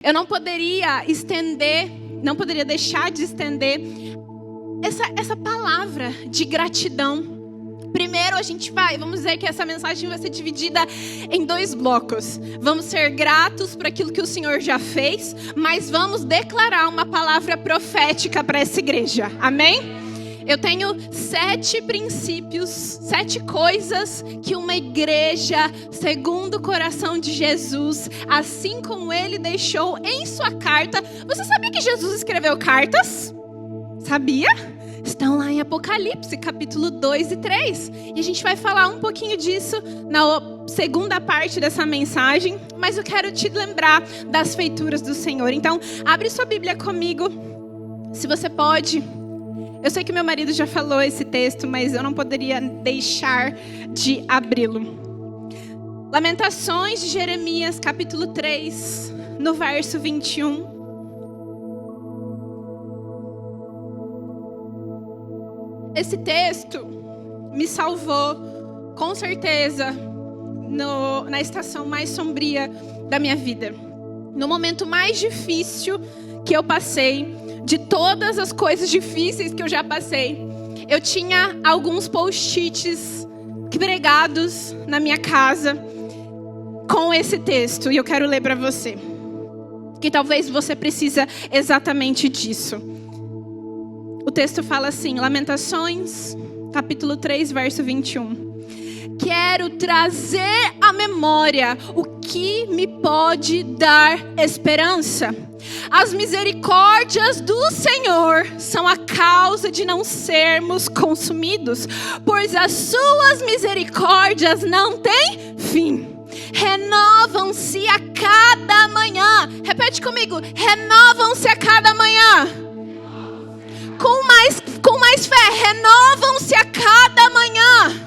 Eu não poderia deixar de estender essa palavra de gratidão. Primeiro vamos dizer que essa mensagem vai ser dividida em 2 blocos. Vamos ser gratos por aquilo que o Senhor já fez, mas vamos declarar uma palavra profética para essa igreja. Amém? Eu tenho 7 princípios, 7 coisas que uma igreja, segundo o coração de Jesus, assim como Ele deixou em sua carta. Você sabia que Jesus escreveu cartas? Sabia? Estão lá em Apocalipse, capítulo 2 e 3. E a gente vai falar um pouquinho disso na segunda parte dessa mensagem. Mas eu quero te lembrar das feituras do Senhor. Então, abre sua Bíblia comigo, se você pode. Eu sei que meu marido já falou esse texto, mas eu não poderia deixar de abri-lo. Lamentações de Jeremias, capítulo 3, no verso 21. Esse texto me salvou, com certeza, na estação mais sombria da minha vida. No momento mais difícil que eu passei, de todas as coisas difíceis que eu já passei, eu tinha alguns post-its pregados na minha casa com esse texto. E eu quero ler para você, que talvez você precise exatamente disso. O texto fala assim, Lamentações, capítulo 3, verso 21. Quero trazer à memória o que me pode dar esperança. As misericórdias do Senhor são a causa de não sermos consumidos, pois as suas misericórdias não têm fim. Renovam-se a cada manhã. Repete comigo, renovam-se a cada manhã. Com mais fé, renovam-se a cada manhã.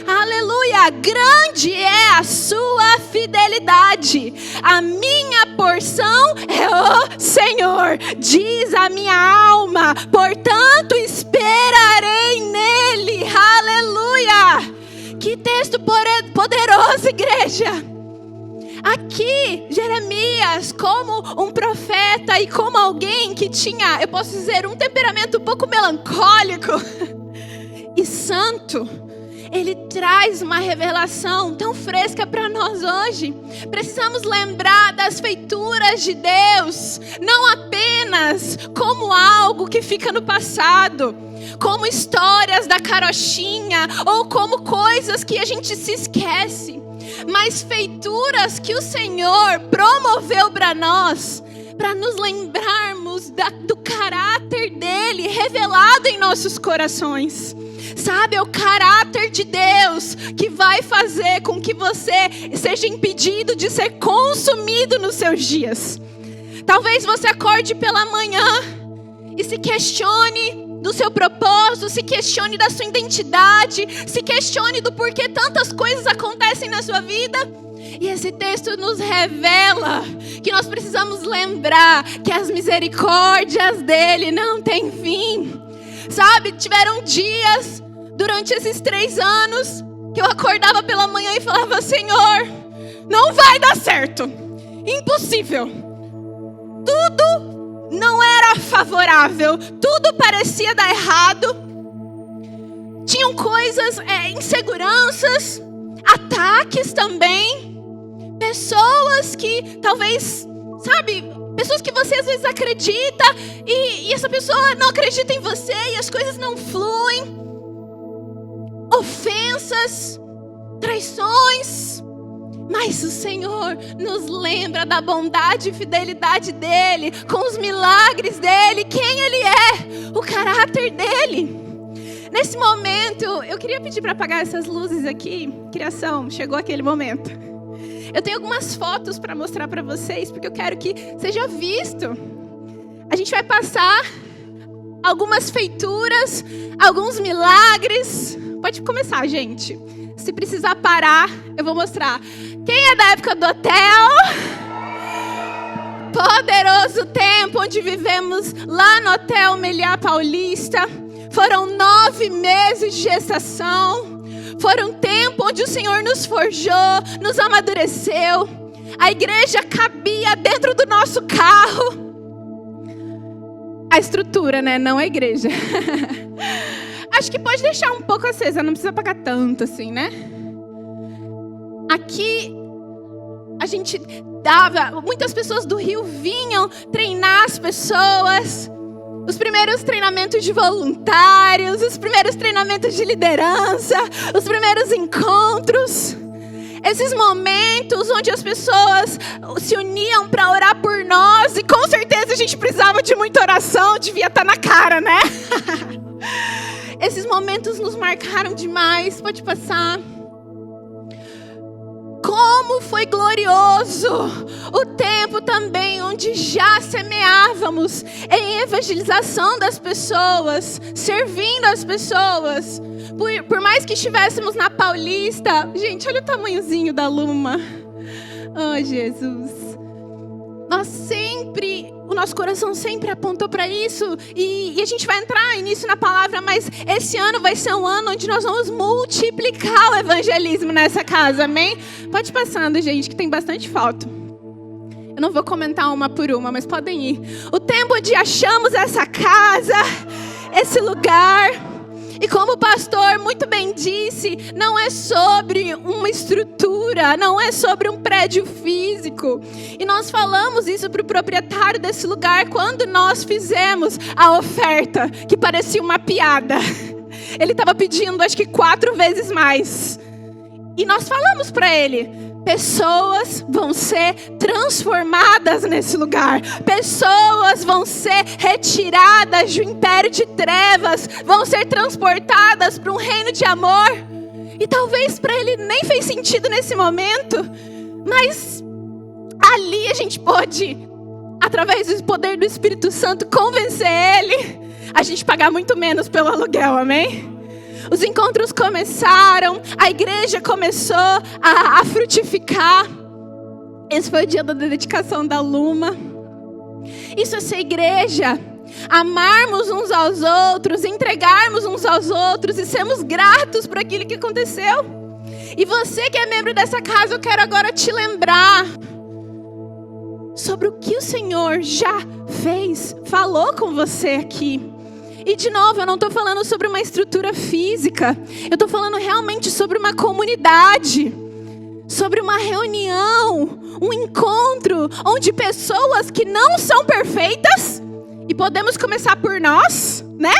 Aleluia, grande é a sua fidelidade. A minha porção é o Senhor, diz a minha alma, portanto esperarei nele. Aleluia. Que texto poderoso, igreja. Aqui, Jeremias, como um profeta e como alguém que tinha, eu posso dizer, um temperamento um pouco melancólico e santo, ele traz uma revelação tão fresca para nós hoje. Precisamos lembrar das feituras de Deus, não apenas como algo que fica no passado, como histórias da carochinha ou como coisas que a gente se esquece, mas feituras que o Senhor promoveu para nós, para nos lembrarmos do caráter dele revelado em nossos corações. Sabe, é o caráter de Deus que vai fazer com que você seja impedido de ser consumido nos seus dias. Talvez você acorde pela manhã e se questione do seu propósito, se questione da sua identidade, se questione do porquê tantas coisas acontecem na sua vida. E esse texto nos revela que nós precisamos lembrar que as misericórdias dele não têm fim. Sabe, tiveram dias durante esses 3 anos que eu acordava pela manhã e falava: Senhor, não vai dar certo, impossível. Tudo não era favorável, tudo parecia dar errado. Tinham coisas, inseguranças, ataques também. Pessoas que talvez, sabe, pessoas que você às vezes acredita e essa pessoa não acredita em você e as coisas não fluem. Ofensas, traições. Mas o Senhor nos lembra da bondade e fidelidade dele, com os milagres dele, quem ele é, o caráter dele. Nesse momento, eu queria pedir para apagar essas luzes aqui. Criação, chegou aquele momento. Eu tenho algumas fotos para mostrar para vocês, porque eu quero que seja visto. A gente vai passar algumas feituras, alguns milagres. Pode começar, gente. Se precisar parar, eu vou mostrar. Quem é da época do hotel? Poderoso tempo onde vivemos lá no Hotel Meliá Paulista. Foram 9 meses de gestação. Foram um tempo onde o Senhor nos forjou, nos amadureceu. A igreja cabia dentro do nosso carro. A estrutura, né? Não a igreja. Acho que pode deixar um pouco acesa, não precisa apagar tanto assim, né? Aqui a gente dava, muitas pessoas do Rio vinham treinar as pessoas. Os primeiros treinamentos de voluntários, os primeiros treinamentos de liderança, os primeiros encontros. Esses momentos onde as pessoas se uniam para orar por nós. E com certeza a gente precisava de muita oração, devia estar na cara, né? Esses momentos nos marcaram demais. Pode passar. Como foi glorioso o tempo também onde já semeávamos em evangelização das pessoas, servindo as pessoas. Por mais que estivéssemos na Paulista, gente, olha o tamanhozinho da Luma. Oh, Jesus. O nosso coração sempre apontou para isso. E a gente vai entrar nisso na palavra, mas esse ano vai ser um ano onde nós vamos multiplicar o evangelismo nessa casa, amém? Pode ir passando, gente, que tem bastante foto. Eu não vou comentar uma por uma, mas podem ir. O tempo onde achamos essa casa, esse lugar. E como o pastor muito bem disse, não é sobre uma estrutura, não é sobre um prédio físico. E nós falamos isso para o proprietário desse lugar quando nós fizemos a oferta, que parecia uma piada. Ele estava pedindo acho que 4 vezes mais. E nós falamos para ele: pessoas vão ser transformadas nesse lugar. Pessoas vão ser retiradas do império de trevas. Vão ser transportadas para um reino de amor. E talvez para ele nem fez sentido nesse momento. Mas ali a gente pode, através do poder do Espírito Santo, convencer ele a gente pagar muito menos pelo aluguel, amém? Os encontros começaram, a igreja começou a frutificar. Esse foi o dia da dedicação da Luma. Isso é ser igreja. Amarmos uns aos outros, entregarmos uns aos outros e sermos gratos por aquilo que aconteceu. E você que é membro dessa casa, eu quero agora te lembrar sobre o que o Senhor já fez, falou com você aqui. E de novo, eu não estou falando sobre uma estrutura física. Eu estou falando realmente sobre uma comunidade. Sobre uma reunião, um encontro, onde pessoas que não são perfeitas, e podemos começar por nós, né?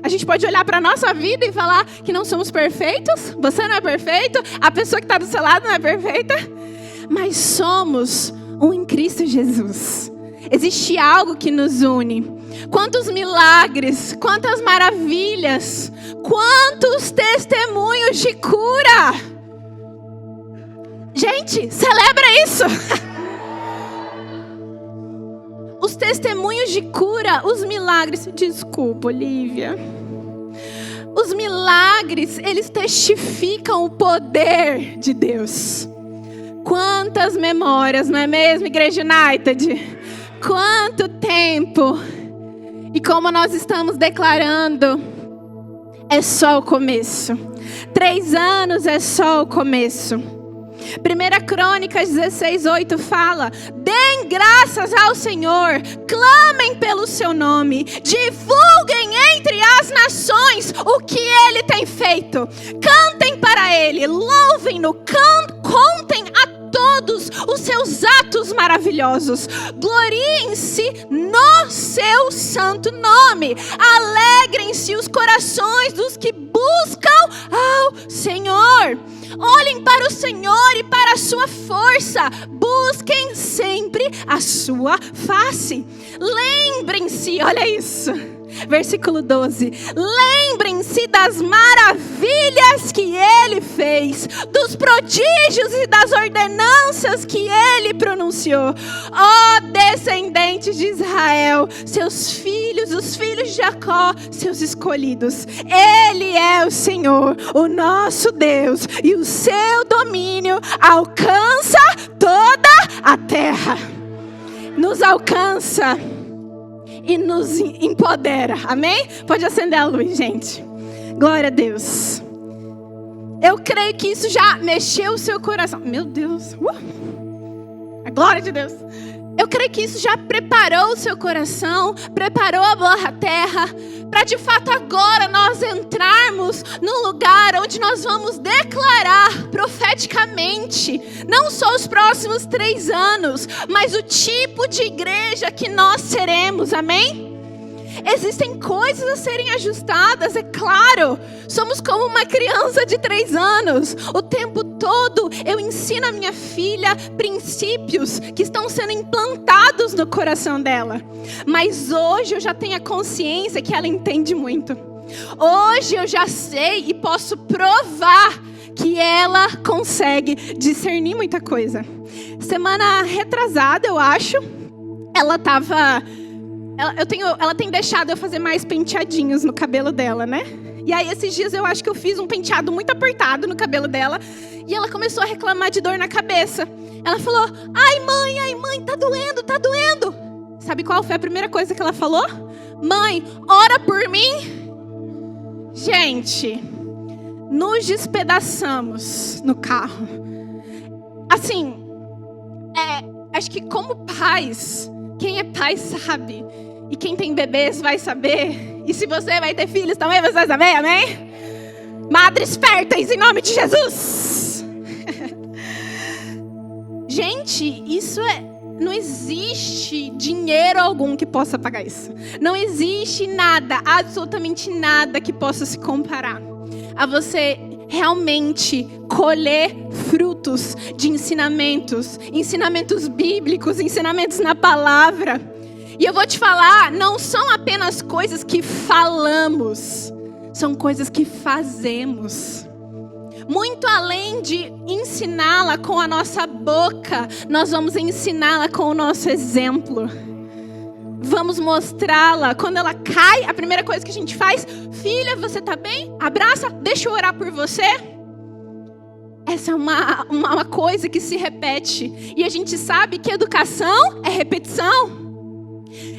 A gente pode olhar para a nossa vida e falar que não somos perfeitos. Você não é perfeito, a pessoa que está do seu lado não é perfeita. Mas somos um em Cristo Jesus. Existe algo que nos une. Quantos milagres, quantas maravilhas, quantos testemunhos de cura. Gente, celebra isso. Os testemunhos de cura, os milagres. Desculpa, Olivia. Os milagres, eles testificam o poder de Deus. Quantas memórias, não é mesmo, Igreja United? Quanto tempo. E como nós estamos declarando, é só o começo. 3 anos é só o começo. 1 Crônicas 16:8 fala: deem graças ao Senhor, clamem pelo seu nome, divulguem entre as nações o que Ele tem feito. Cantem para Ele, louvem-no, contem a todos os seus atos maravilhosos. Gloriem-se no seu santo nome. Alegrem-se os corações dos que buscam ao Senhor. Olhem para o Senhor e para a sua força. Busquem sempre a sua face. Lembrem-se, olha isso. Versículo 12. Lembrem-se das maravilhas que Ele fez, dos prodígios e das ordenanças que Ele pronunciou. Ó descendentes de Israel, seus filhos, os filhos de Jacó, seus escolhidos. Ele é o Senhor, o nosso Deus, e o seu domínio alcança toda a terra. Nos alcança e nos empodera, amém? Pode acender a luz, gente. Glória a Deus. Eu creio que isso já mexeu o seu coração. Meu Deus. glória de Deus. Eu creio que isso já preparou o seu coração, preparou a boa terra, para de fato agora nós entrarmos num lugar onde nós vamos declarar profeticamente, não só os próximos 3 anos, mas o tipo de igreja que nós seremos, amém? Existem coisas a serem ajustadas, é claro. Somos como uma criança de 3 anos. O tempo todo eu ensino a minha filha princípios que estão sendo implantados no coração dela. Mas hoje eu já tenho a consciência que ela entende muito. Hoje eu já sei e posso provar que ela consegue discernir muita coisa. Semana retrasada, eu acho, ela tem deixado eu fazer mais penteadinhos no cabelo dela, né? E aí esses dias eu acho que eu fiz um penteado muito apertado no cabelo dela. E ela começou a reclamar de dor na cabeça. Ela falou, ai mãe, tá doendo. Sabe qual foi a primeira coisa que ela falou? Mãe, ora por mim. Gente, nos despedaçamos no carro. Assim, acho que como pais, quem é pai sabe. E quem tem bebês vai saber. E se você vai ter filhos também, você vai saber, amém? Madres férteis, em nome de Jesus. Gente, não existe dinheiro algum que possa pagar isso. Não existe nada, absolutamente nada que possa se comparar a você realmente colher frutos de ensinamentos bíblicos, ensinamentos na palavra. E eu vou te falar, não são apenas coisas que falamos, são coisas que fazemos. Muito além de ensiná-la com a nossa boca, nós vamos ensiná-la com o nosso exemplo. Vamos mostrá-la. Quando ela cai, a primeira coisa que a gente faz, filha, você tá bem? Abraça, deixa eu orar por você. Essa é uma coisa que se repete. E a gente sabe que educação é repetição.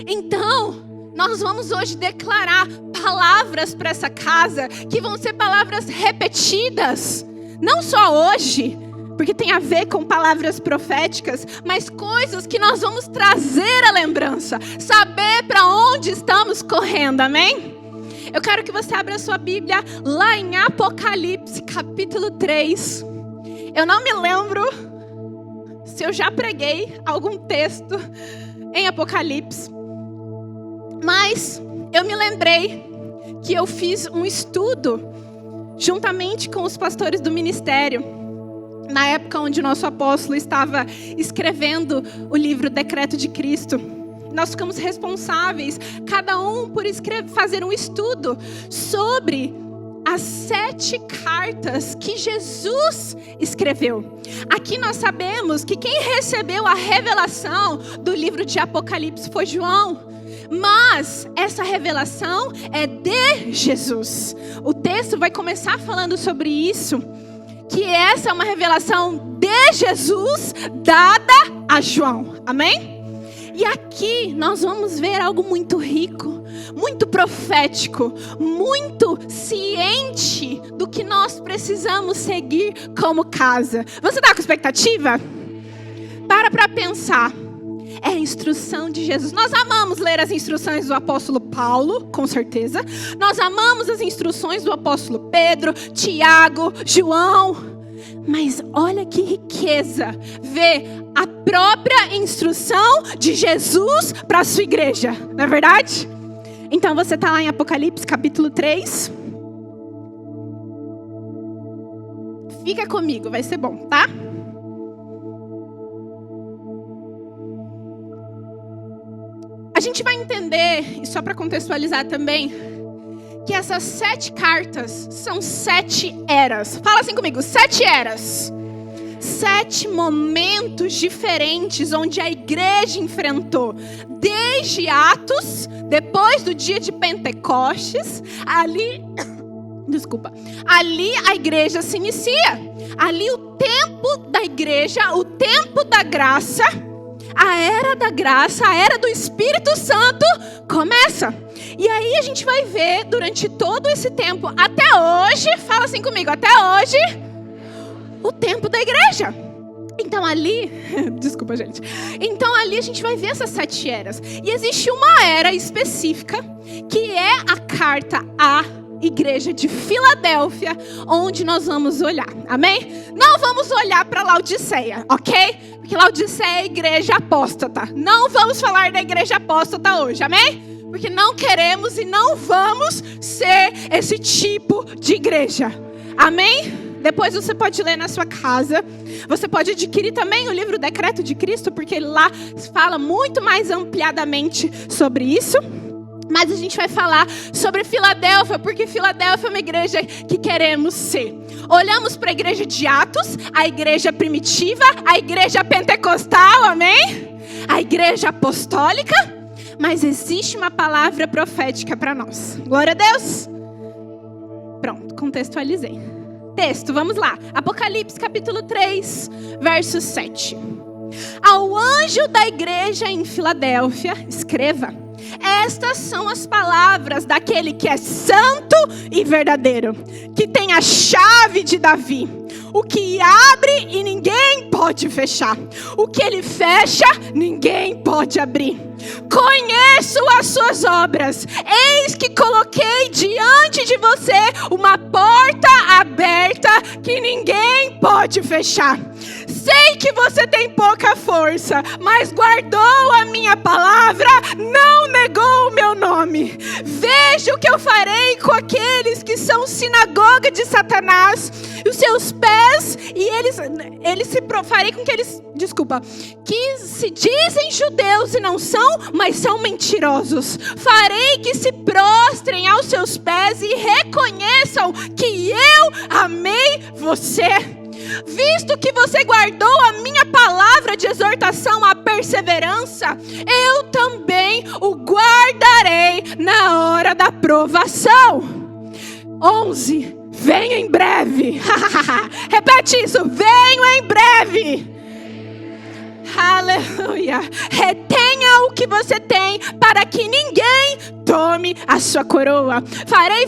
Então, nós vamos hoje declarar palavras para essa casa, que vão ser palavras repetidas. Não só hoje, porque tem a ver com palavras proféticas, mas coisas que nós vamos trazer à lembrança. Saber para onde estamos correndo, amém? Eu quero que você abra a sua Bíblia lá em Apocalipse, capítulo 3. Eu não me lembro se eu já preguei algum texto em Apocalipse. Mas eu me lembrei que eu fiz um estudo juntamente com os pastores do ministério, na época onde o nosso apóstolo estava escrevendo o livro Decreto de Cristo. Nós ficamos responsáveis, cada um por fazer um estudo sobre as 7 cartas que Jesus escreveu. Aqui nós sabemos que quem recebeu a revelação do livro de Apocalipse foi João. Mas essa revelação é de Jesus. O texto vai começar falando sobre isso, que essa é uma revelação de Jesus dada a João. Amém? E aqui nós vamos ver algo muito rico, muito profético, muito ciente do que nós precisamos seguir como casa. Você está com expectativa? Para pensar. É a instrução de Jesus. Nós amamos ler as instruções do apóstolo Paulo, com certeza. Nós amamos as instruções do apóstolo Pedro, Tiago, João. Mas olha que riqueza ver a própria instrução de Jesus para a sua igreja. Não é verdade? Então você está lá em Apocalipse capítulo 3. Fica comigo, vai ser bom, tá? A gente vai entender, e só para contextualizar também, que essas 7 cartas são 7 eras. Fala assim comigo, 7 eras. 7 momentos diferentes onde a igreja enfrentou. Desde Atos, depois do dia de Pentecostes, ali a igreja se inicia. Ali o tempo da igreja, o tempo da graça, a era da graça, a era do Espírito Santo começa. E aí a gente vai ver durante todo esse tempo, até hoje, fala assim comigo, até hoje, o tempo da igreja. Então ali, desculpa gente, então ali a gente vai ver essas 7 eras. E existe uma era específica, que é a carta à igreja de Filadélfia, onde nós vamos olhar, amém? Não vamos olhar para Laodiceia, ok? Porque Laodiceia é a igreja apóstata. Não vamos falar da igreja apóstata hoje, amém? Porque não queremos e não vamos ser esse tipo de igreja, amém? Depois você pode ler na sua casa. Você pode adquirir também o livro Decreto de Cristo, porque lá fala muito mais ampliadamente sobre isso. Mas a gente vai falar sobre Filadélfia, porque Filadélfia é uma igreja que queremos ser. Olhamos para a igreja de Atos, a igreja primitiva, a igreja pentecostal, amém? A igreja apostólica. Mas existe uma palavra profética para nós. Glória a Deus. Pronto, contextualizei. Texto, vamos lá. Apocalipse capítulo 3, verso 7. Ao anjo da igreja em Filadélfia, escreva: estas são as palavras daquele que é santo e verdadeiro, que tem a chave de Davi. O que abre e ninguém pode fechar. O que ele fecha, ninguém pode abrir. Conheço as suas obras. Eis que coloquei diante de você uma porta aberta que ninguém pode fechar. Sei que você tem pouca força, mas guardou a minha palavra, não negou o meu nome. Veja o que eu farei com aqueles que são sinagoga de Satanás. Os seus pés, e farei com que eles, que se dizem judeus e não são, mas são mentirosos. Farei que se prostrem aos seus pés e reconheçam que eu amei você. Visto que você guardou a minha palavra de exortação à perseverança, eu também o guardarei na hora da provação. 11. Venho em breve. Repete isso. Venho em breve. Aleluia. Retenha o que você tem, para que ninguém tome a sua coroa. Farei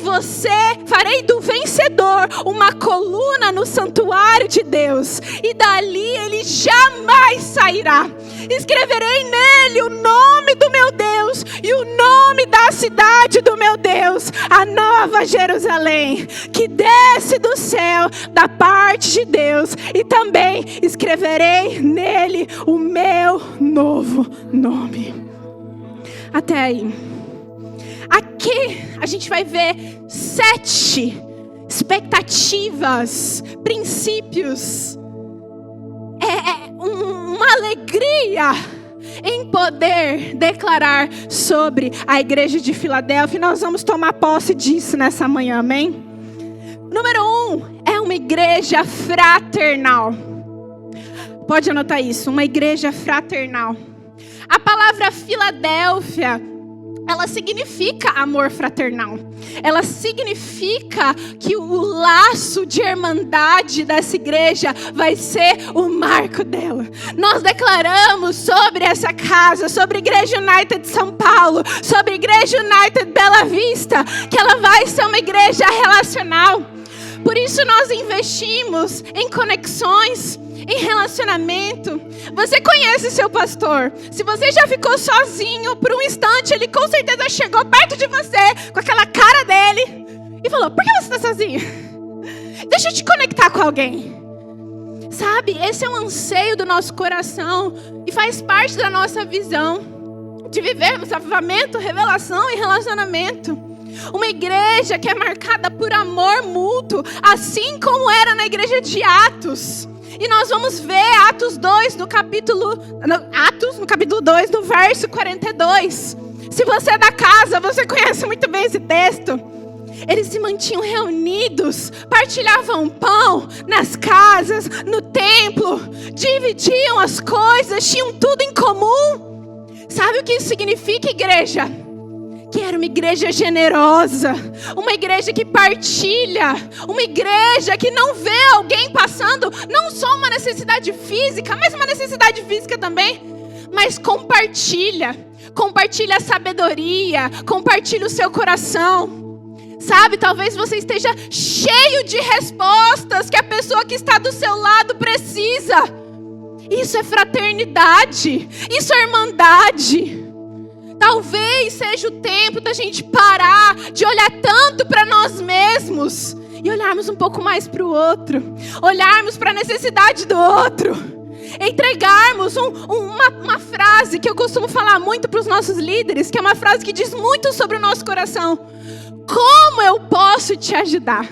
do vencedor uma coluna no santuário de Deus, e dali ele jamais sairá. Escreverei nele o nome do meu Deus e o nome da cidade do meu Deus, a nova Jerusalém, que desce do céu da parte de Deus, e também escreverei nele o meu novo nome. Até aí. Aqui a gente vai ver 7 expectativas, princípios. Uma alegria em poder declarar sobre a igreja de Filadélfia. E nós vamos tomar posse disso nessa manhã, amém? Número 1, é uma igreja fraternal. Pode anotar isso, uma igreja fraternal. A palavra Filadélfia, ela significa amor fraternal. Ela significa que o laço de irmandade dessa igreja vai ser o marco dela. Nós declaramos sobre essa casa, sobre a Igreja United de São Paulo, sobre a Igreja United Bela Vista, que ela vai ser uma igreja relacional. Por isso nós investimos em conexões, em relacionamento. Você conhece seu pastor. Se você já ficou sozinho por um instante, ele com certeza chegou perto de você com aquela cara dele e falou: por que você está sozinho? Deixa eu te conectar com alguém. Sabe, esse é um anseio do nosso coração e faz parte da nossa visão de vivermos avivamento, revelação e relacionamento. Uma igreja que é marcada por amor mútuo, assim como era na igreja de Atos. E nós vamos ver Atos no capítulo 2, no verso 42. Se você é da casa, você conhece muito bem esse texto. Eles se mantinham reunidos, partilhavam pão nas casas, no templo, dividiam as coisas, tinham tudo em comum. Sabe o que isso significa, igreja? Que era uma igreja generosa, uma igreja que partilha, uma igreja que não vê alguém passando, não só uma necessidade física, mas uma necessidade física também, mas compartilha a sabedoria, compartilha o seu coração. Sabe, talvez você esteja cheio de respostas que a pessoa que está do seu lado precisa. Isso é fraternidade. Isso é irmandade. Talvez seja o tempo da gente parar de olhar tanto para nós mesmos e olharmos um pouco mais para o outro. Olharmos para a necessidade do outro. Entregarmos uma frase que eu costumo falar muito para os nossos líderes, que é uma frase que diz muito sobre o nosso coração. Como eu posso te ajudar?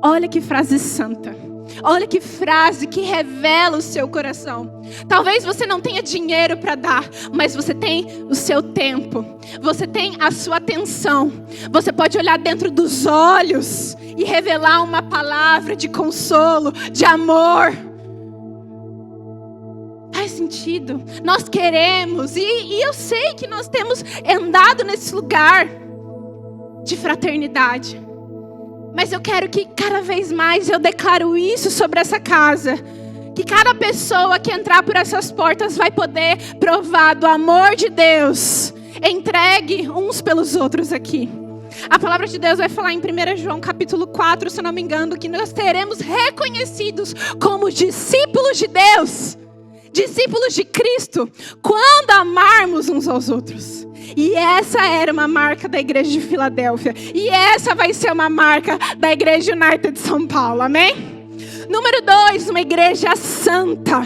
Olha que frase santa. Olha que frase que revela o seu coração. Talvez você não tenha dinheiro para dar, mas você tem o seu tempo. Você tem a sua atenção. Você pode olhar dentro dos olhos e revelar uma palavra de consolo, de amor. Faz sentido. Nós queremos, e eu sei que nós temos andado nesse lugar de fraternidade. Mas eu quero que cada vez mais eu declaro isso sobre essa casa. Que cada pessoa que entrar por essas portas vai poder provar do amor de Deus. Entregue uns pelos outros aqui. A palavra de Deus vai falar em 1 João capítulo 4, se eu não me engano, que nós seremos reconhecidos como discípulos de Deus. Discípulos de Cristo, quando amarmos uns aos outros. E essa era uma marca da igreja de Filadélfia. E essa vai ser uma marca da igreja United de São Paulo, amém? Número 2, uma igreja santa.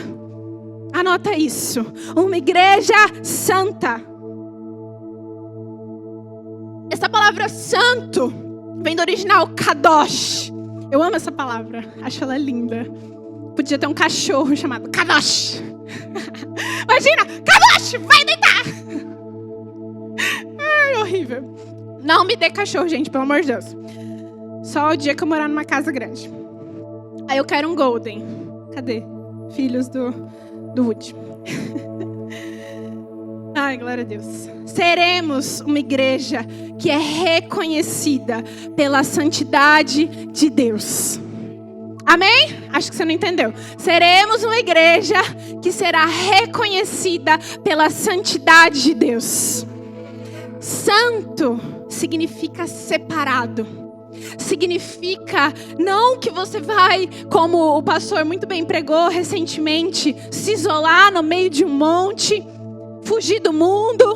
Anota isso, uma igreja santa. Essa palavra santo vem do original kadosh. Eu amo essa palavra, acho ela linda. Podia ter um cachorro chamado Kadosh. Imagina, Kadosh, vai deitar. Ai, horrível. Não me dê cachorro, gente, pelo amor de Deus. Só o dia que eu morar numa casa grande. Aí eu quero um golden. Cadê? Filhos do Woody. Ai, glória a Deus. Seremos uma igreja que é reconhecida pela santidade de Deus. Amém? Acho que você não entendeu. Seremos uma igreja que será reconhecida pela santidade de Deus. Santo significa separado. Significa não que você vai, como o pastor muito bem pregou recentemente, se isolar no meio de um monte, fugir do mundo,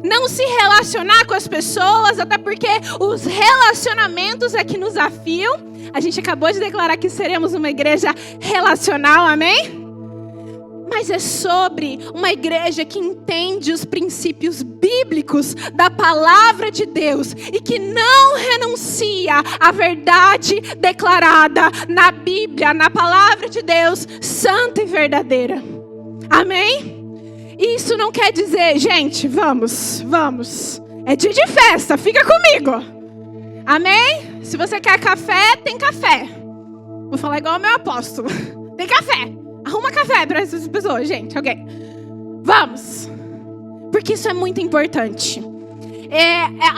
não se relacionar com as pessoas, até porque os relacionamentos é que nos afiam. A gente acabou de declarar que seremos uma igreja relacional, amém? Mas é sobre uma igreja que entende os princípios bíblicos da palavra de Deus e que não renuncia à verdade declarada na Bíblia, na palavra de Deus, santa e verdadeira. Amém? Isso não quer dizer, gente, vamos. É dia de festa, fica comigo. Amém? Se você quer café, tem café. Vou falar igual ao meu apóstolo. Tem café. Arruma café para essas pessoas, gente. Alguém. Vamos. Porque isso é muito importante.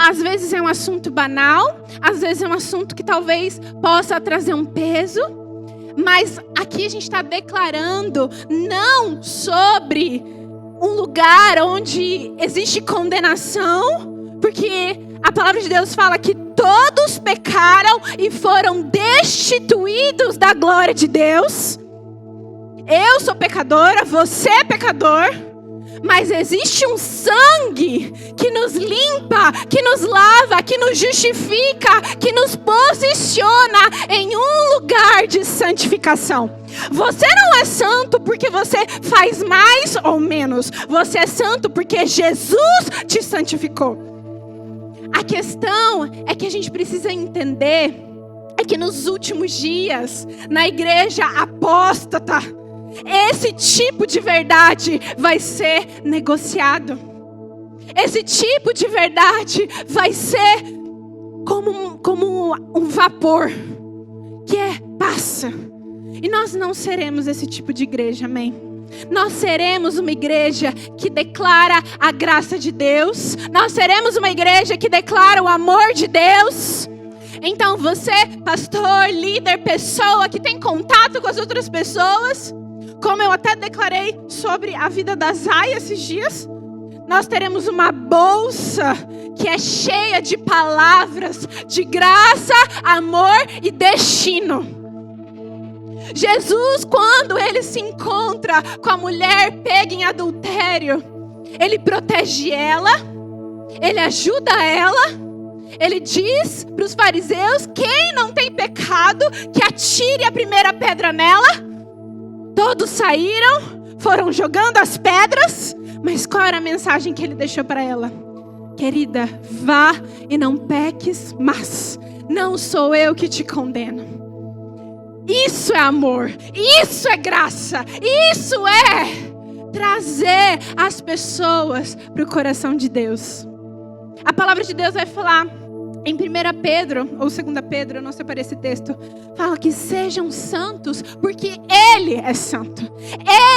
Às vezes é um assunto banal. Às vezes é um assunto que talvez possa trazer um peso. Mas aqui a gente está declarando não sobre um lugar onde existe condenação. Porque a palavra de Deus fala que todos pecaram e foram destituídos da glória de Deus. Eu sou pecadora, você é pecador, mas existe um sangue que nos limpa, que nos lava, que nos justifica, que nos posiciona em um lugar de santificação. Você não é santo porque você faz mais ou menos, você é santo porque Jesus te santificou. A questão é que a gente precisa entender que nos últimos dias, na igreja apóstata, esse tipo de verdade vai ser negociado. Esse tipo de verdade vai ser como um vapor que passa. E nós não seremos esse tipo de igreja, amém? Nós seremos uma igreja que declara a graça de Deus. Nós seremos uma igreja que declara o amor de Deus. Então você, pastor, líder, pessoa que tem contato com as outras pessoas, como eu até declarei sobre a vida da Zay esses dias, nós teremos uma bolsa que é cheia de palavras de graça, amor e destino. Jesus, quando ele se encontra com a mulher pega em adultério, ele protege ela, ele ajuda ela, ele diz para os fariseus: quem não tem pecado, que atire a primeira pedra nela. Todos saíram, foram jogando as pedras, mas qual era a mensagem que ele deixou para ela? Querida, vá e não peques mais, não sou eu que te condeno. Isso é amor, isso é graça, isso é trazer as pessoas para o coração de Deus. A palavra de Deus vai falar em 1 Pedro, ou 2 Pedro, eu não separei esse texto, fala que sejam santos, porque Ele é santo.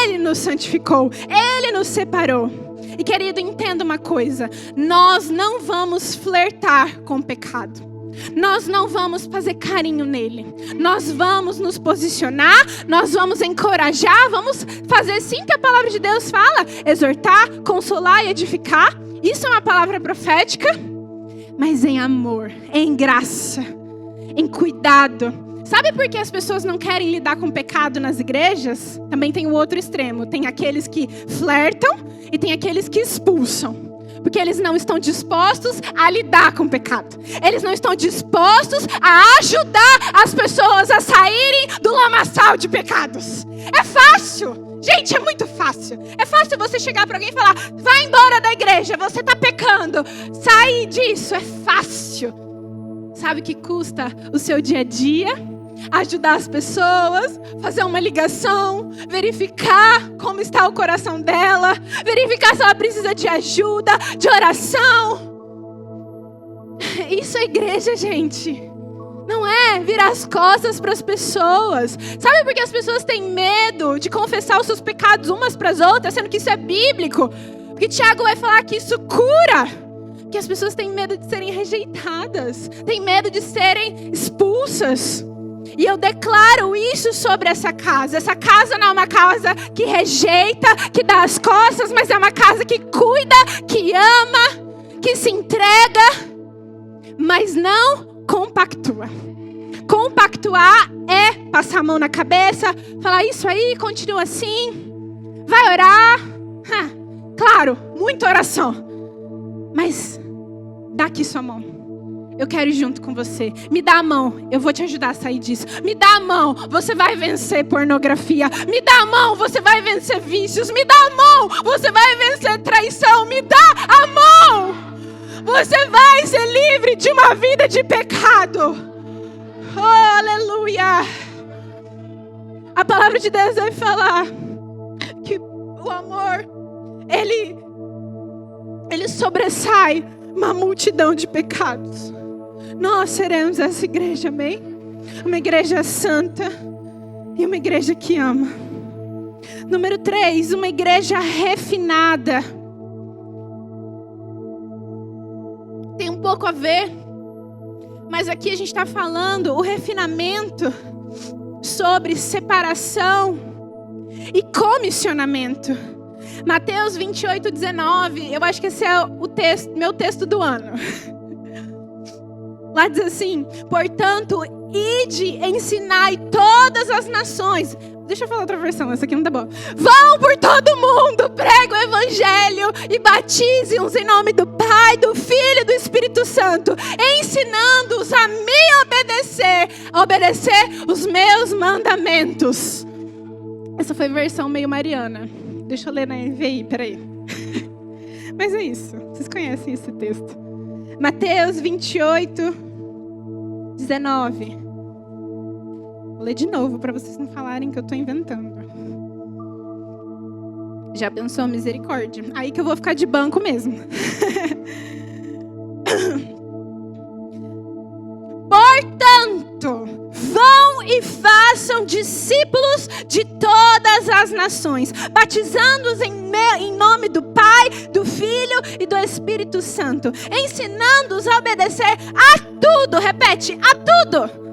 Ele nos santificou, Ele nos separou. E querido, entenda uma coisa, nós não vamos flertar com o pecado. Nós não vamos fazer carinho nele. Nós vamos nos posicionar, nós vamos encorajar, vamos fazer sim que a palavra de Deus fala, exortar, consolar e edificar. Isso é uma palavra profética, mas em amor, em graça, em cuidado. Sabe por que as pessoas não querem lidar com pecado nas igrejas? Também tem o outro extremo. Tem aqueles que flertam e tem aqueles que expulsam. Porque eles não estão dispostos a lidar com o pecado. Eles não estão dispostos a ajudar as pessoas a saírem do lamaçal de pecados. É fácil. Gente, é muito fácil. É fácil você chegar para alguém e falar: vai embora da igreja, você está pecando. Sai disso, é fácil. Sabe o que custa o seu dia a dia? Ajudar as pessoas, fazer uma ligação, verificar como está o coração dela, verificar se ela precisa de ajuda, de oração. Isso é igreja, gente. Não é virar as costas para as pessoas. Sabe por que as pessoas têm medo de confessar os seus pecados umas para as outras, sendo que isso é bíblico? Porque Tiago vai falar que isso cura. Que as pessoas têm medo de serem rejeitadas, têm medo de serem expulsas. E eu declaro isso sobre essa casa. Essa casa não é uma casa que rejeita, que dá as costas, mas é uma casa que cuida, que ama, que se entrega, mas não compactua. Compactuar é passar a mão na cabeça, falar: isso aí, continua assim, vai orar. Claro, muita oração, mas dá aqui sua mão. Eu quero ir junto com você. Me dá a mão, eu vou te ajudar a sair disso. Me dá a mão, você vai vencer pornografia. Me dá a mão, você vai vencer vícios. Me dá a mão, você vai vencer traição. Me dá a mão, você vai ser livre de uma vida de pecado. Oh, aleluia. A palavra de Deus vai falar que o amor, ele sobressai uma multidão de pecados. Nós seremos essa igreja, amém? Uma igreja santa e uma igreja que ama. Número 3, uma igreja refinada. Tem um pouco a ver, mas aqui a gente está falando o refinamento sobre separação e comissionamento. Mateus 28:19, eu acho que esse é o texto, meu texto do ano. Lá diz assim: portanto, ide, ensinai todas as nações. Deixa eu falar outra versão, essa aqui não tá boa. Vão por todo mundo, pregue o evangelho e batize-os em nome do Pai, do Filho e do Espírito Santo, ensinando-os a me obedecer os meus mandamentos. Essa foi a versão meio mariana. Deixa eu ler na NVI, peraí. Mas é isso, vocês conhecem esse texto. Mateus 28:19. Vou ler de novo para vocês não falarem que eu estou inventando. Já pensou, misericórdia? Aí que eu vou ficar de banco mesmo. Portanto, vão e façam discípulos de todas as nações, batizando-os em nome do Pai, do Filho e do Espírito Santo, ensinando-os a obedecer a tudo, repete, a tudo,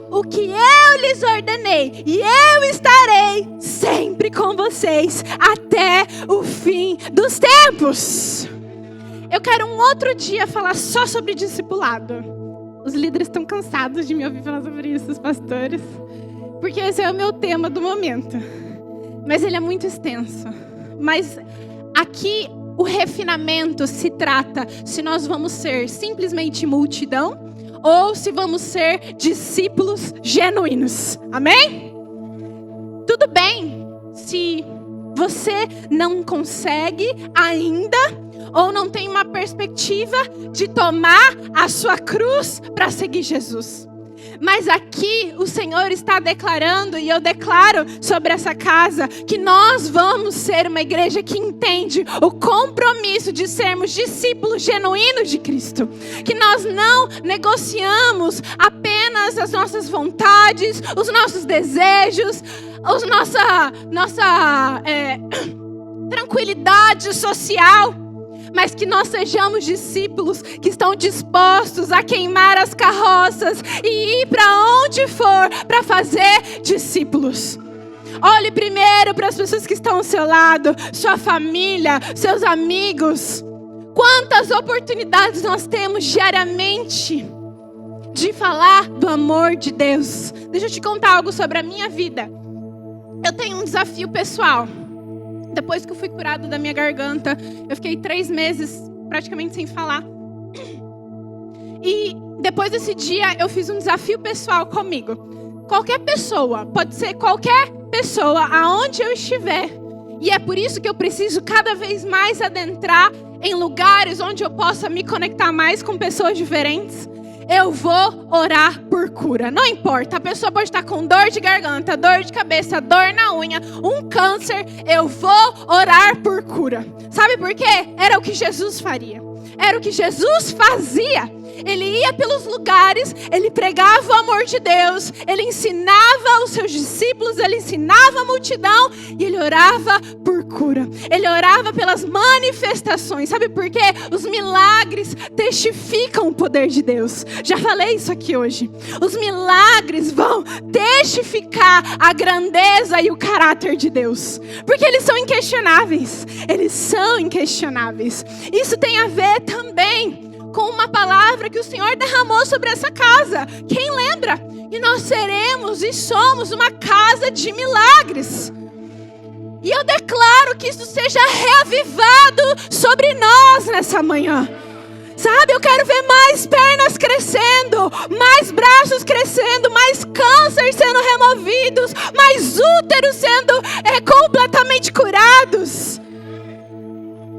o que eu lhes ordenei, e eu estarei sempre com vocês até o fim dos tempos. Eu quero um outro dia falar só sobre discipulado. Os líderes estão cansados de me ouvir falar sobre isso, os pastores. porque esse é o meu tema do momento. Mas ele é muito extenso. Mas aqui o refinamento se trata se nós vamos ser simplesmente multidão ou se vamos ser discípulos genuínos. Amém? Tudo bem se você não consegue ainda ou não tem uma perspectiva de tomar a sua cruz para seguir Jesus. Mas aqui o Senhor está declarando, e eu declaro sobre essa casa, que nós vamos ser uma igreja que entende o compromisso de sermos discípulos genuínos de Cristo. Que nós não negociamos apenas as nossas vontades, os nossos desejos, nossa tranquilidade social, mas que nós sejamos discípulos que estão dispostos a queimar as carroças e ir para onde for para fazer discípulos. Olhe primeiro para as pessoas que estão ao seu lado, sua família, seus amigos. Quantas oportunidades nós temos diariamente de falar do amor de Deus. Deixa eu te contar algo sobre a minha vida. Eu tenho um desafio pessoal. Depois que eu fui curada da minha garganta, eu fiquei 3 meses praticamente sem falar. E depois desse dia, eu fiz um desafio pessoal comigo. Qualquer pessoa, pode ser qualquer pessoa, aonde eu estiver. E é por isso que eu preciso cada vez mais adentrar em lugares onde eu possa me conectar mais com pessoas diferentes. Eu vou orar por cura. Não importa, a pessoa pode estar com dor de garganta, dor de cabeça, dor na unha, um câncer. Eu vou orar por cura. Sabe por quê? Era o que Jesus faria. Era o que Jesus fazia. Ele ia pelos lugares, ele pregava o amor de Deus, ele ensinava os seus discípulos, ele ensinava a multidão e ele orava por cura. Ele orava pelas manifestações. Sabe por quê? Os milagres testificam o poder de Deus. Já falei isso aqui hoje. Os milagres vão testificar a grandeza e o caráter de Deus. Porque eles são inquestionáveis. Eles são inquestionáveis. Isso tem a ver também com uma palavra que o Senhor derramou sobre essa casa. Quem lembra? E nós seremos e somos uma casa de milagres. E eu declaro que isso seja reavivado sobre nós nessa manhã. Sabe, eu quero ver mais pernas crescendo, mais braços crescendo, mais câncer sendo removidos, mais úteros sendo completamente curados.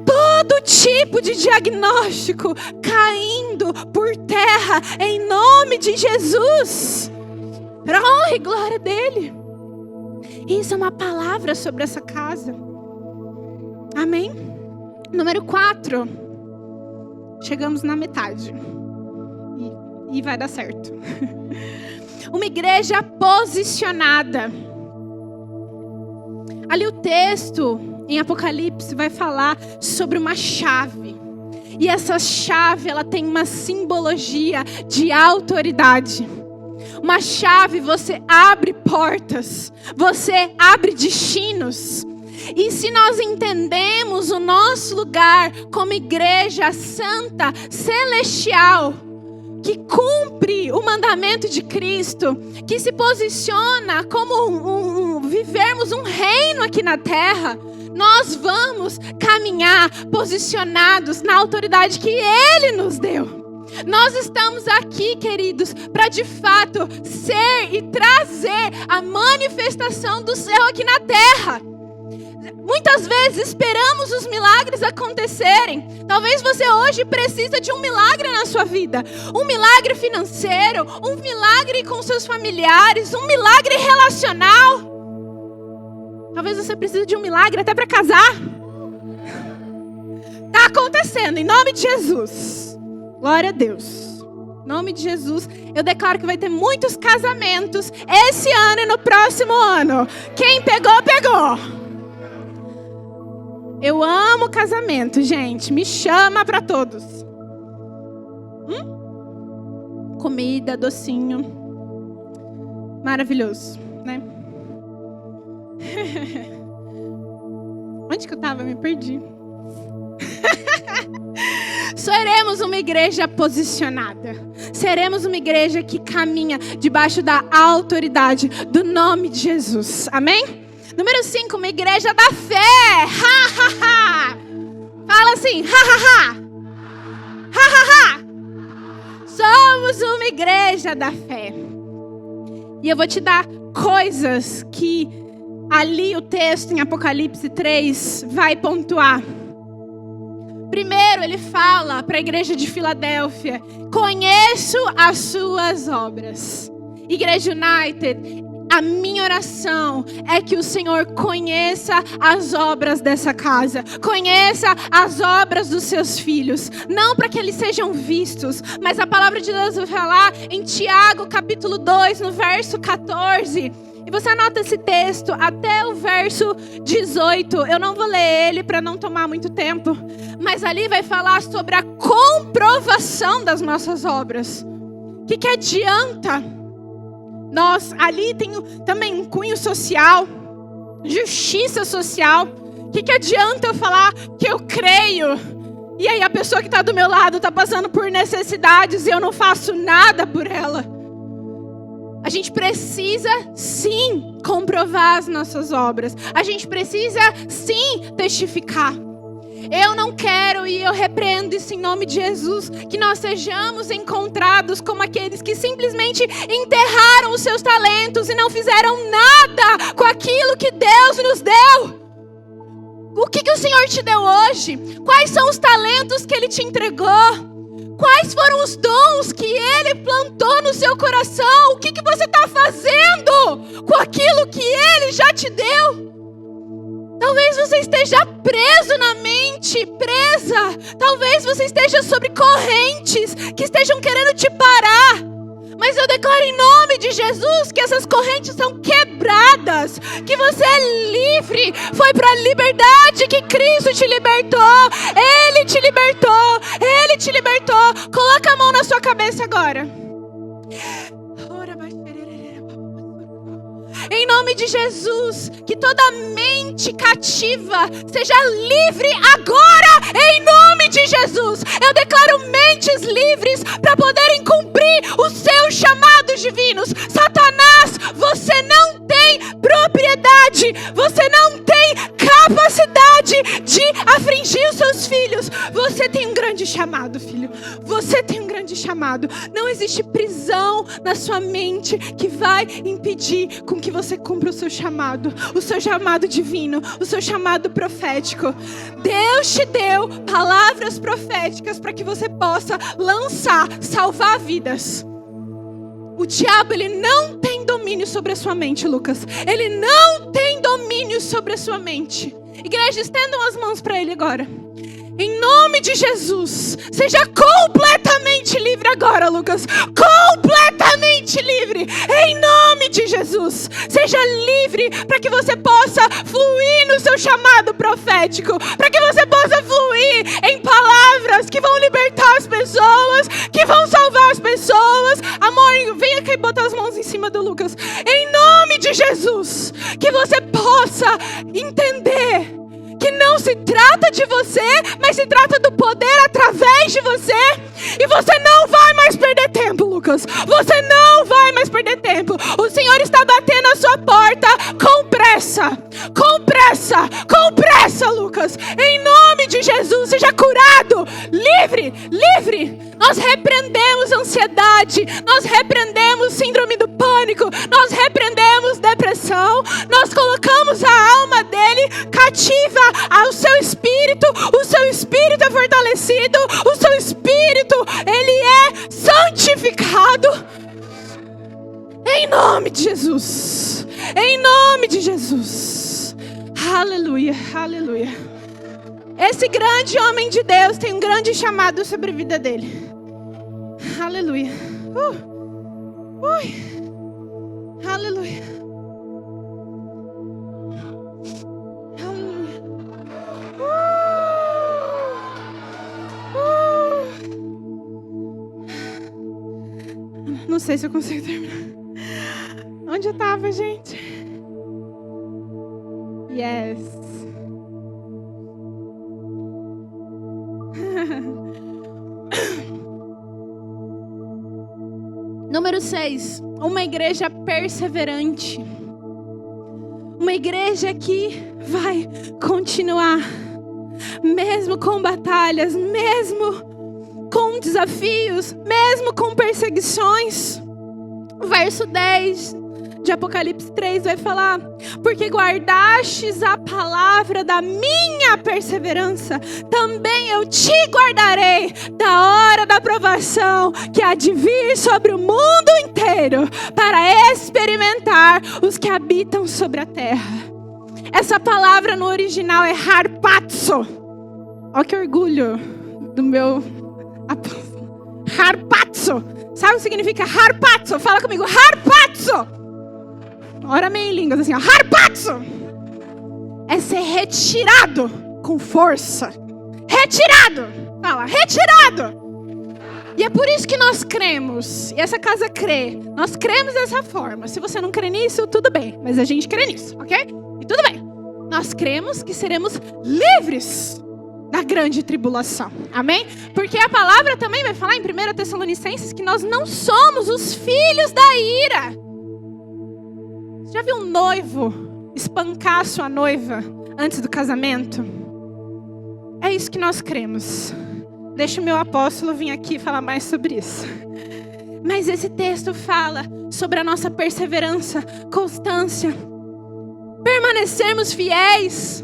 Todo tipo de diagnóstico caindo por terra em nome de Jesus. Para honra e glória dele. Isso é uma palavra sobre essa casa. Amém? Número 4. Chegamos na metade. E vai dar certo. Uma igreja posicionada. Ali o texto em Apocalipse vai falar sobre uma chave. E essa chave, ela tem uma simbologia de autoridade. Uma chave, você abre portas, você abre destinos. E se nós entendemos o nosso lugar como igreja santa, celestial, que cumpre o mandamento de Cristo, que se posiciona como vivermos um reino aqui na terra, nós vamos caminhar posicionados na autoridade que Ele nos deu. Nós estamos aqui, queridos, para de fato ser e trazer a manifestação do céu aqui na terra. Muitas vezes esperamos os milagres acontecerem. Talvez você hoje precisa de um milagre na sua vida. Um milagre financeiro, um milagre com seus familiares, um milagre relacional. Talvez você precise de um milagre até para casar. Está acontecendo, em nome de Jesus. Glória a Deus. Em nome de Jesus, eu declaro que vai ter muitos casamentos esse ano e no próximo ano. Quem pegou, pegou. Eu amo casamento, gente. Me chama para todos. Comida, docinho. Maravilhoso, né? Onde que eu tava? Me perdi. seremos uma igreja posicionada. Seremos uma igreja que caminha debaixo da autoridade do nome de Jesus. Amém? Número 5, uma igreja da fé. Ha, ha, ha. Fala assim, ha, ha, ha. Ha, ha, ha. Somos uma igreja da fé. E eu vou te dar coisas que ali o texto em Apocalipse 3 vai pontuar. Primeiro ele fala para a igreja de Filadélfia: conheço as suas obras. Igreja United, a minha oração é que o Senhor conheça as obras dessa casa, conheça as obras dos seus filhos, não para que eles sejam vistos, mas a palavra de Deus vai falar em Tiago capítulo 2, no verso 14, e você anota esse texto até o verso 18, eu não vou ler ele para não tomar muito tempo, mas ali vai falar sobre a comprovação das nossas obras. O que adianta? Nós, ali tem também um cunho social, justiça social. O que adianta eu falar que eu creio, e aí a pessoa que está do meu lado está passando por necessidades e eu não faço nada por ela? A gente precisa sim comprovar as nossas obras. A gente precisa sim testificar. Eu não quero, e eu repreendo isso em nome de Jesus, que nós sejamos encontrados como aqueles que simplesmente enterraram os seus talentos e não fizeram nada com aquilo que Deus nos deu. O que o Senhor te deu hoje? Quais são os talentos que Ele te entregou? Quais foram os dons que Ele plantou no seu coração? O que você está fazendo com aquilo que Ele já te deu? Talvez você esteja preso na mente, presa. Talvez você esteja sobre correntes que estejam querendo te parar. Mas eu declaro em nome de Jesus que essas correntes são quebradas, que você é livre. Foi para a liberdade que Cristo te libertou. Ele te libertou. Ele te libertou. Coloca a mão na sua cabeça agora. Em nome de Jesus, que toda mente cativa seja livre agora, em nome de Jesus. Eu declaro mentes livres para poderem cumprir os seus chamados divinos. Satanás, você não tem propriedade, você não tem capacidade de afligir os seus filhos. Você tem um grande chamado, filho. Você tem um grande chamado. Não existe prisão na sua mente que vai impedir com que você cumpra o seu chamado divino, o seu chamado profético. Deus te deu palavras proféticas para que você possa lançar, salvar vidas. O diabo, ele não tem domínio sobre a sua mente, Lucas. Ele não tem domínio sobre a sua mente. Igreja, estendam as mãos para ele agora. Em nome de Jesus, seja completamente livre agora, Lucas. Completamente livre. Em nome de Jesus. Seja livre para que você possa fluir no seu chamado profético. Para que você possa fluir em palavras que vão libertar as pessoas, que vão salvar as pessoas. Amor, venha aqui e bota as mãos em cima do Lucas. Em nome de Jesus. Que você possa entender que não se trata de você, mas se trata do poder através de você. E você não vai mais perder tempo, Lucas. Você não vai mais perder tempo. O Senhor está batendo a sua porta com pressa. Com pressa. Com pressa, Lucas. Em nome de Jesus, seja curado. Livre. Livre. Nós repreendemos ansiedade. Nós repreendemos síndrome do pânico. Nós repreendemos depressão. Nós colocamos a alma dele cativa ao seu espírito. O seu espírito é fortalecido. O seu espírito, ele é santificado. Em nome de Jesus. Em nome de Jesus. Aleluia, aleluia. Esse grande homem de Deus tem um grande chamado sobre a vida dele. Aleluia. Aleluia. Aleluia. Não sei se eu consigo terminar. Onde eu estava, gente? Yes. Número 6, uma igreja perseverante. Uma igreja que vai continuar, mesmo com batalhas, mesmo com desafios, mesmo com perseguições. O verso 10 de Apocalipse 3 vai falar: porque guardastes a palavra da minha perseverança, também eu te guardarei da hora da provação que há de vir sobre o mundo inteiro, para experimentar os que habitam sobre a terra. Essa palavra no original é harpazo. Olha que orgulho do meu apóstolo. Harpazo. Sabe o que significa harpazo? Fala comigo, harpazo. Ora meio em línguas assim, ó. Harpazo. É ser retirado com força. Retirado. Fala, retirado. E é por isso que nós cremos. E essa casa crê. Nós cremos dessa forma. Se você não crê nisso, tudo bem. Mas a gente crê nisso, ok? E tudo bem. Nós cremos que seremos livres da grande tribulação. Amém? Porque a palavra também vai falar em 1 Tessalonicenses que nós não somos os filhos da ira. Você já viu um noivo espancar sua noiva antes do casamento? É isso que nós cremos. Deixa o meu apóstolo vir aqui falar mais sobre isso. Mas esse texto fala sobre a nossa perseverança, constância, permanecermos fiéis,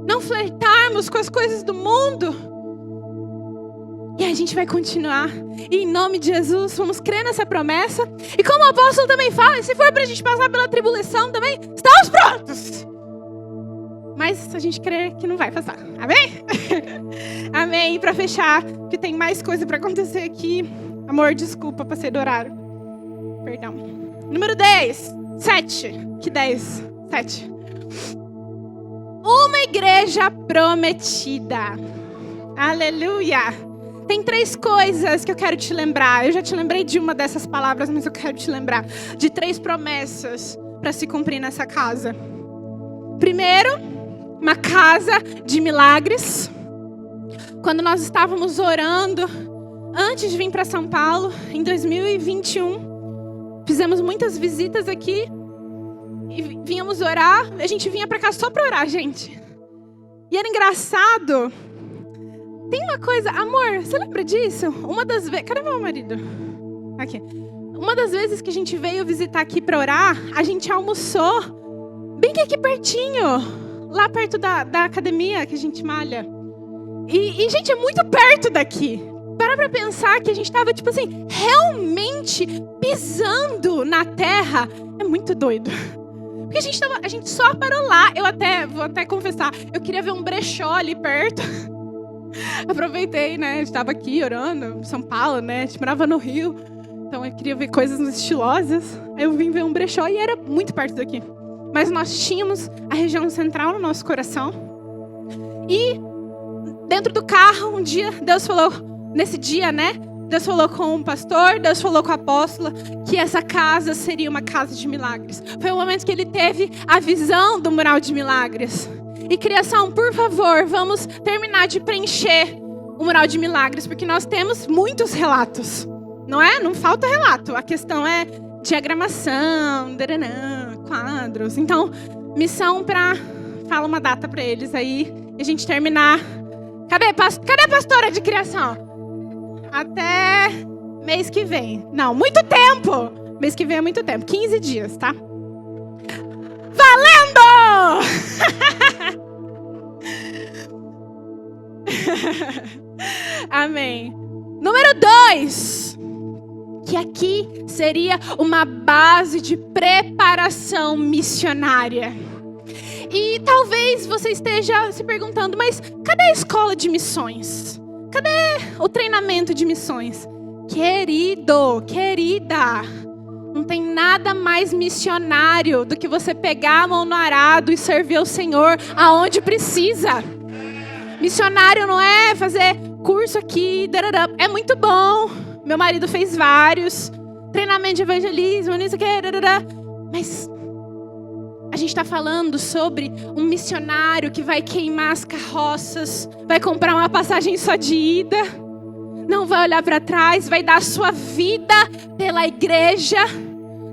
não flertarmos com as coisas do mundo. E a gente vai continuar. E em nome de Jesus, vamos crer nessa promessa. E como o apóstolo também fala, se for pra gente passar pela tribulação também, estamos prontos. Mas a gente crê que não vai passar. Amém? Amém. E pra fechar, que tem mais coisa pra acontecer aqui. Amor, desculpa, passei do horário. Perdão. Número 10. 7. Que 10? 7. Uma igreja prometida. Aleluia. Tem 3 coisas que eu quero te lembrar. Eu já te lembrei de uma dessas palavras, mas eu quero te lembrar de 3 promessas para se cumprir nessa casa. Primeiro, uma casa de milagres. Quando nós estávamos orando, antes de vir para São Paulo, em 2021, fizemos muitas visitas aqui e vínhamos orar. A gente vinha para cá só para orar, gente. E era engraçado. Tem uma coisa, amor, você lembra disso? Uma das vezes, cadê meu marido? Aqui. Uma das vezes que a gente veio visitar aqui para orar, a gente almoçou bem aqui pertinho, lá perto da academia que a gente malha. E gente, é muito perto daqui. Para pensar que a gente estava, tipo assim, realmente pisando na terra. É muito doido. Porque a gente só parou lá. Vou até confessar, eu queria ver um brechó ali perto. Aproveitei, né? A gente estava aqui orando, em São Paulo, né? A gente morava no Rio. Então eu queria ver coisas estilosas. Aí eu vim ver um brechó e era muito perto daqui. Mas nós tínhamos a região central no nosso coração. E dentro do carro, um dia, Deus falou, nesse dia, né? Deus falou com o pastor, Deus falou com a apóstola, que essa casa seria uma casa de milagres. Foi o momento que ele teve a visão do mural de milagres. E criação, por favor, vamos terminar de preencher o mural de milagres, porque nós temos muitos relatos, não é? Não falta relato, a questão é diagramação, quadros. Então, missão para... Fala uma data para eles aí, e a gente terminar. Cadê a pastora de criação? Até mês que vem. Não, muito tempo! Mês que vem é muito tempo, 15 dias, tá? Valendo! Amém. Número 2. Que aqui seria uma base de preparação missionária. E talvez você esteja se perguntando, mas cadê a escola de missões? Cadê o treinamento de missões? Querido, querida, não tem nada mais missionário do que você pegar a mão no arado e servir ao Senhor aonde precisa. Missionário não é fazer curso aqui, é muito bom. Meu marido fez vários, treinamento de evangelismo, isso aqui, mas a gente está falando sobre um missionário que vai queimar as carroças, vai comprar uma passagem só de ida, não vai olhar para trás, vai dar a sua vida pela igreja.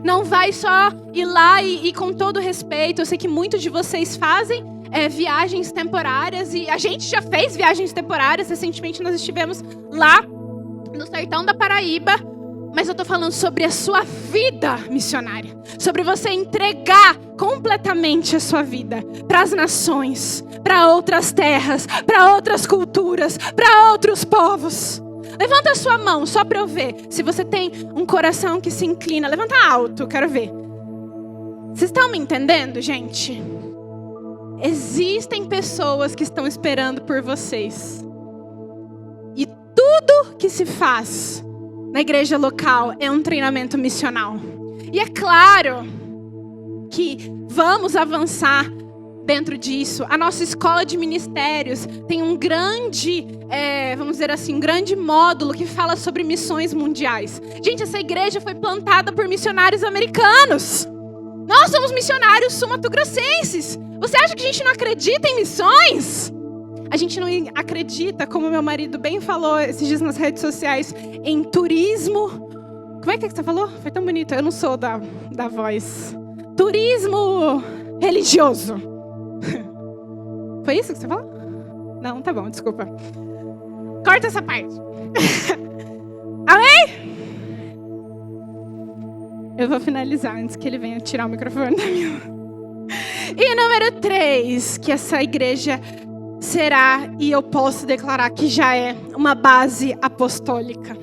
Não vai só ir lá e com todo respeito, eu sei que muitos de vocês fazem viagens temporárias, e a gente já fez viagens temporárias. Recentemente nós estivemos lá no sertão da Paraíba, mas eu estou falando sobre a sua vida missionária, sobre você entregar completamente a sua vida para as nações, para outras terras, para outras culturas, para outros povos. Levanta a sua mão, só para eu ver. Se você tem um coração que se inclina, levanta alto, quero ver. Vocês estão me entendendo, gente? Existem pessoas que estão esperando por vocês. E tudo que se faz na igreja local é um treinamento missional. E é claro que vamos avançar dentro disso. A nossa escola de ministérios tem um grande, vamos dizer assim, um grande módulo que fala sobre missões mundiais. Gente, essa igreja foi plantada por missionários americanos. Nós somos missionários sul-mato-grossenses. Você acha que a gente não acredita em missões? A gente não acredita, como meu marido bem falou esses dias nas redes sociais, em turismo. Como é que você falou? Foi tão bonito. Eu não sou da voz. Turismo religioso. Foi isso que você falou? Não, tá bom, desculpa. Corta essa parte. Amém? Eu vou finalizar antes que ele venha tirar o microfone da minha mão. E número 3, que essa igreja será, e eu posso declarar que já é, uma base apostólica.